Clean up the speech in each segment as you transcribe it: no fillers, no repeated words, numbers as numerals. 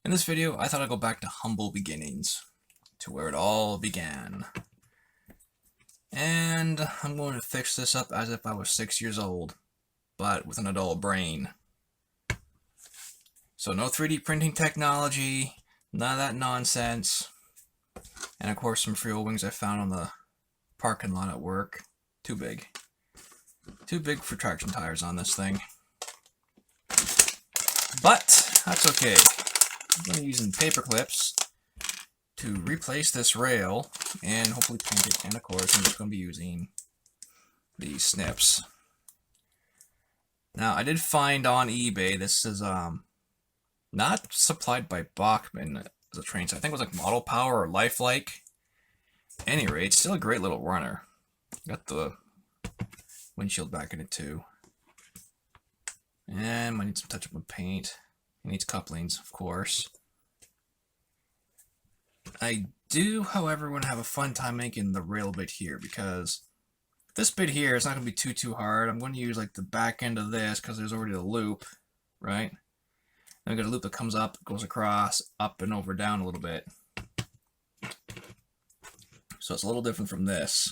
In this video, I thought I'd go back to humble beginnings, to where it all began. And I'm going to fix this up as if I was 6 years old, but with an adult brain. So no 3D printing technology, none of that nonsense. And of course some free old wings I found on the parking lot at work. Too big. Too big for traction tires on this thing. But that's okay. I'm going to be using paper clips to replace this rail and hopefully paint it. And of course I'm just going to be using these snips. Now I did find on eBay, this is not supplied by Bachmann as a train set. I think it was like Model Power or Lifelike. At any rate, still a great little runner. Got the windshield back in it too. And might need some touch up with paint. It needs couplings, of course. I do, however, want to have a fun time making the rail bit here, because this bit here is not going to be too hard. I'm going to use like the back end of this because there's already a loop, right? Then we got a loop that comes up, goes across, up and over, down a little bit. So it's a little different from this.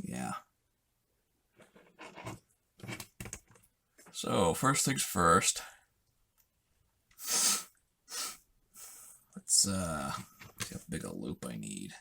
Yeah. So first things first. Let's see how big a loop I need.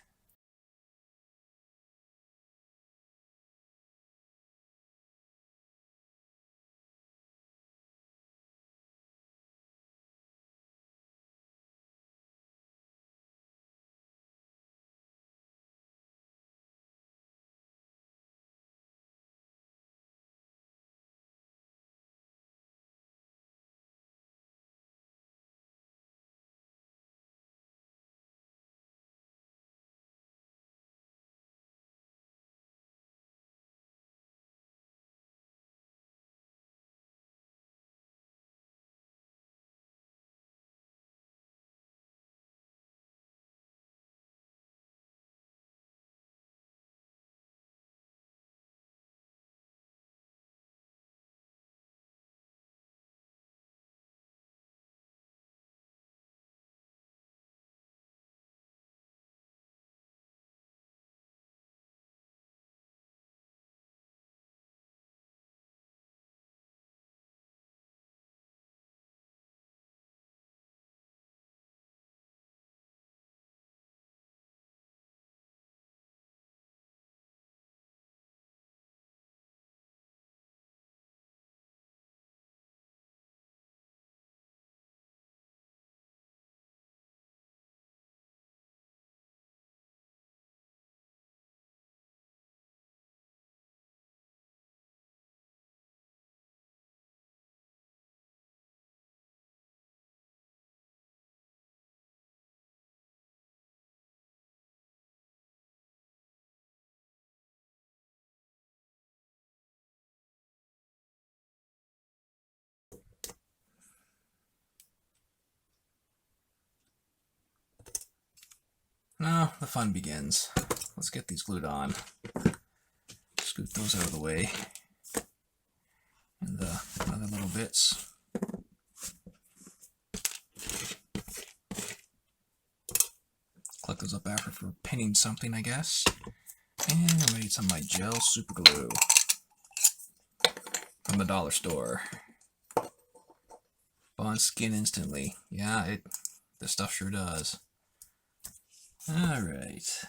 Now the fun begins. Let's get these glued on. Scoot those out of the way. And the other little bits. Collect those up after for pinning something, I guess. And I'm gonna need some of my gel super glue from the dollar store. Bond skin instantly. Yeah, this stuff sure does. Alright.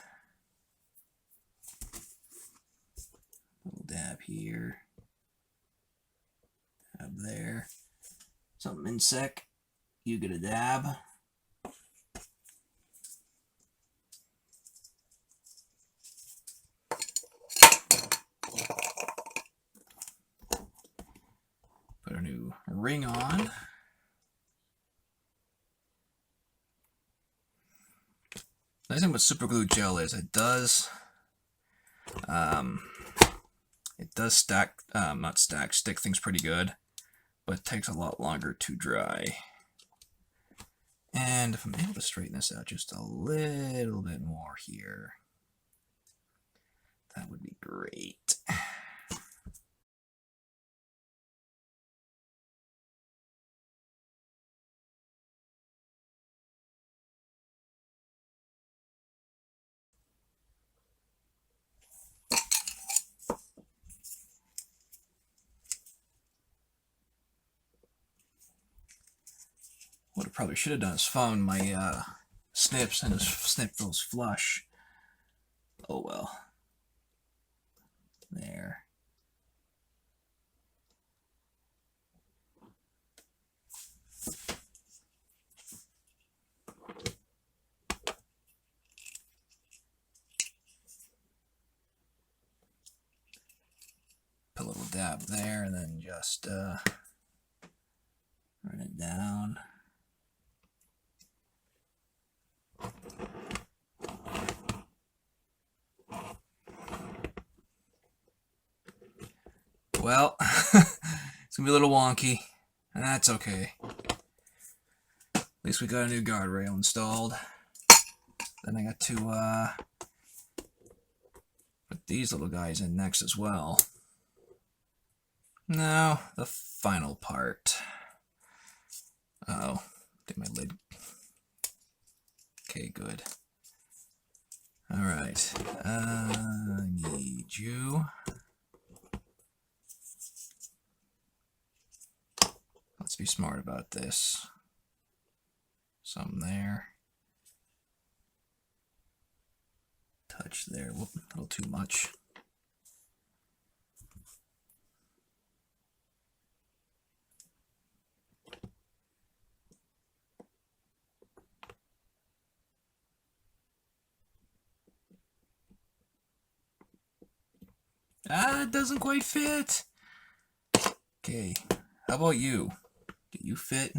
Little dab here. Dab there. Something in sec. You get a dab. Put a new ring on. The nice thing with super glue gel is it does stick things pretty good, but it takes a lot longer to dry. And if I'm able to straighten this out just a little bit more here, that would be great. What I probably should have done is found my snips and just snip those flush. Oh well. There. Put a little dab there and then just run it down. Well, it's gonna be a little wonky, and that's okay. At least we got a new guardrail installed. Then I got to put these little guys in next as well. Now, the final part. Uh-oh, did my lid. Okay, good. Alright, I need you. Let's be smart about this. Some there. Touch there. Whoop, a little too much. Ah, it doesn't quite fit. Okay, how about you? Do you fit?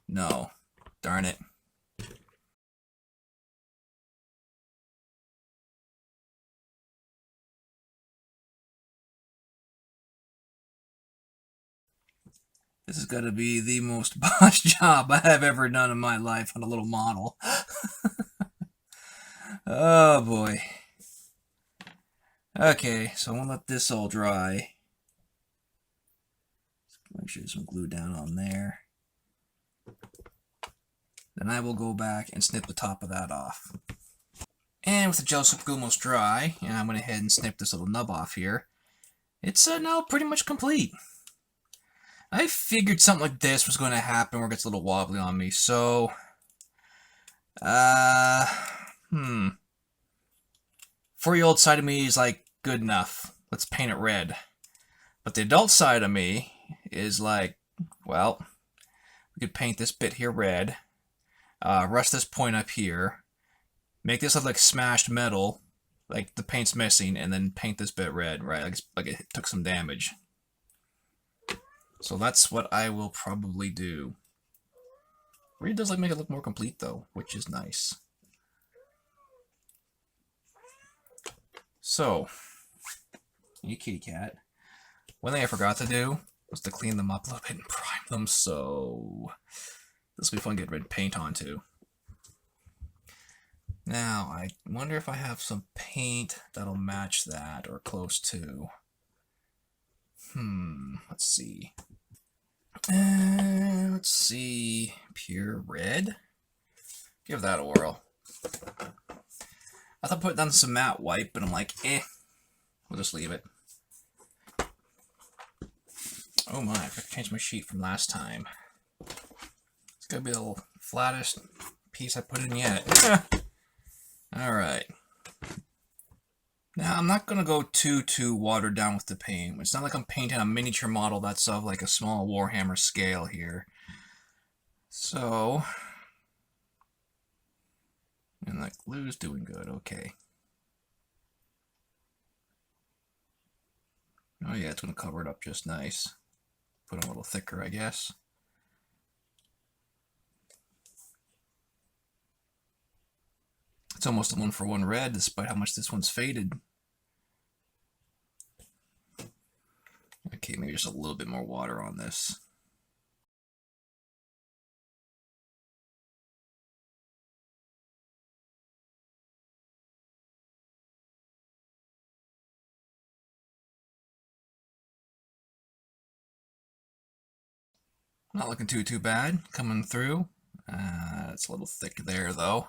No. Darn it. This is going to be the most botched job I have ever done in my life on a little model. Oh boy. Okay, so I'm going to let this all dry. Make sure there's some glue down on there. Then I will go back and snip the top of that off. And with the gel super glue almost dry, and I went ahead and snipped this little nub off here, it's now pretty much complete. I figured something like this was going to happen where it gets a little wobbly on me, so 4-year-old side of me is like, good enough. Let's paint it red. But the adult side of me is like, well, we could paint this bit here red, rust this point up here, make this look like smashed metal, like the paint's missing, and then paint this bit red, right? Like it took some damage. So that's what I will probably do. Really does like make it look more complete though, which is nice. So, you kitty cat. One thing I forgot to do was to clean them up a little bit and prime them, so this will be fun to get red paint onto. Now, I wonder if I have some paint that'll match that, or close to. Let's see. Let's see. Pure red? Give that a whirl. I thought put down some matte white, but I'm like, we'll just leave it. Oh my, I forgot to change my sheet from last time. It's gonna be the little flattest piece I put in yet. Alright. Now, I'm not gonna go too watered down with the paint. It's not like I'm painting a miniature model that's of like a small Warhammer scale here. So, and that glue's doing good, okay. Oh yeah, it's gonna cover it up just nice. Put it a little thicker, I guess. It's almost a 1-for-1 red, despite how much this one's faded. Okay, maybe just a little bit more water on this. Not looking too bad, coming through. It's a little thick there, though.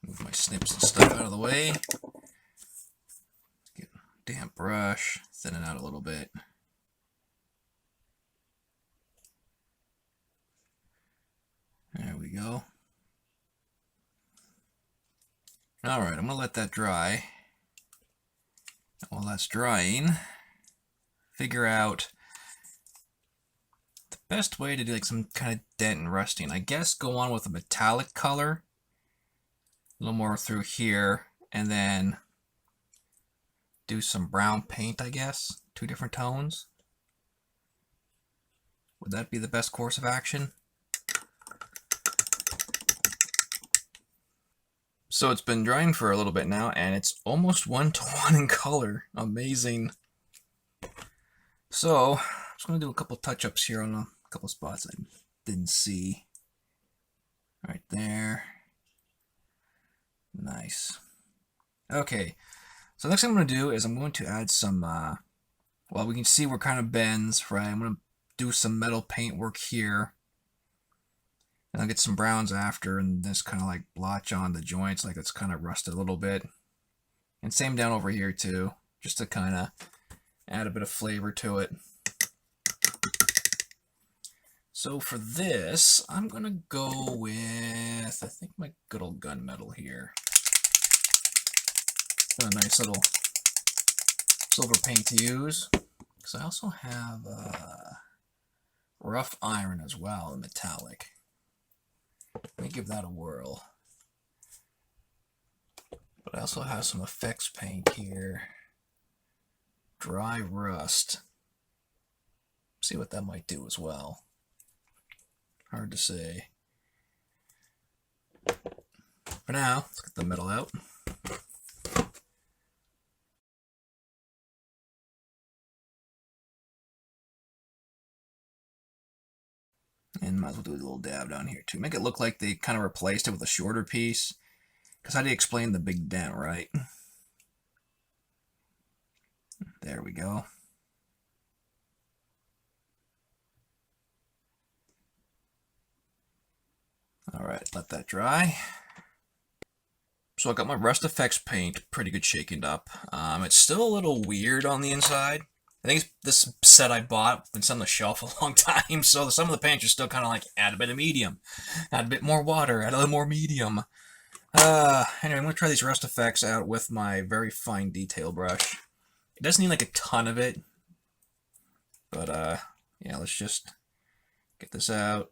Move my snips and stuff out of the way. Get a damp brush, thin it out a little bit. go. Alright, I'm going to let that dry. While that's drying, figure out the best way to do like some kind of dent and rusting. I guess go on with a metallic color, a little more through here, and then do some brown paint, I guess. 2 different tones. Would that be the best course of action? So it's been drying for a little bit now, and it's almost 1-to-1 in color. Amazing. So, I'm just going to do a couple touch-ups here on a couple spots I didn't see. Right there. Nice. Okay, so next thing I'm going to do is I'm going to add some, well, we can see where it kind of bends, right? I'm going to do some metal paint work here. And I'll get some browns after, and this kind of like blotch on the joints, like it's kind of rusted a little bit. And same down over here too, just to kind of add a bit of flavor to it. So for this, I'm going to go with, I think, my good old gunmetal here. Got a nice little silver paint to use. Because I also have rough iron as well, in metallic. Let me give that a whirl. But I also have some effects paint here. Dry rust. See what that might do as well. Hard to say. For now, let's get the metal out. And might as well do a little dab down here too. Make it look like they kind of replaced it with a shorter piece. Because how do you explain the big dent, right? There we go. Alright, let that dry. So I got my Rust Effects paint pretty good shaken up. It's still a little weird on the inside. I think this set I bought, been on the shelf a long time, so some of the paints are still kind of like, add a bit of medium, add a bit more water, add a little more medium. Anyway, I'm going to try these Rust Effects out with my very fine detail brush. It doesn't need like a ton of it, but yeah, let's just get this out.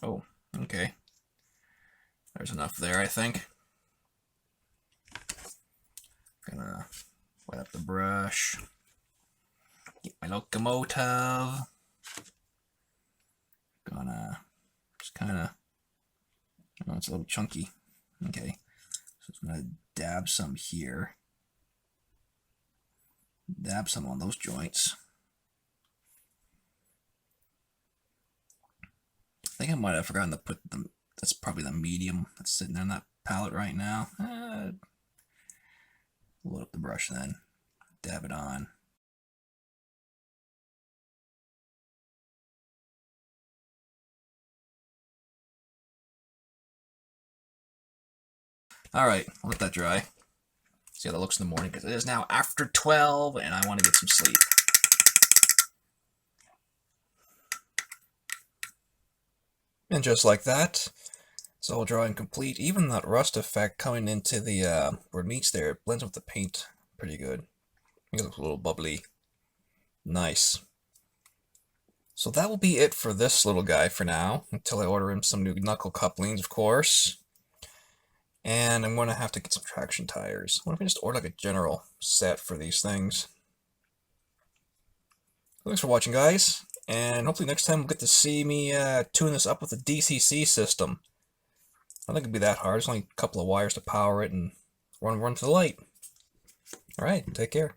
Oh, okay. There's enough there, I think. Gonna wet up the brush. Get my locomotive. Gonna just kind of, oh, it's a little chunky. Okay, so I'm gonna dab some here. Dab some on those joints. I think I might have forgotten to put them. That's probably the medium that's sitting there on that palette right now. Load up the brush then. Dab it on. Alright, I'll let that dry. See how that looks in the morning, because it is now after 12 and I want to get some sleep. And just like that, it's all dry and complete. Even that rust effect coming into the where it meets there, it blends with the paint pretty good. It looks a little bubbly. Nice. So that will be it for this little guy for now, until I order him some new knuckle couplings, of course. And I'm going to have to get some traction tires. What if I just order like a general set for these things? Thanks for watching, guys. And hopefully next time we'll get to see me tune this up with a DCC system. I don't think it'd be that hard. There's only a couple of wires to power it and run to the light. Alright, take care.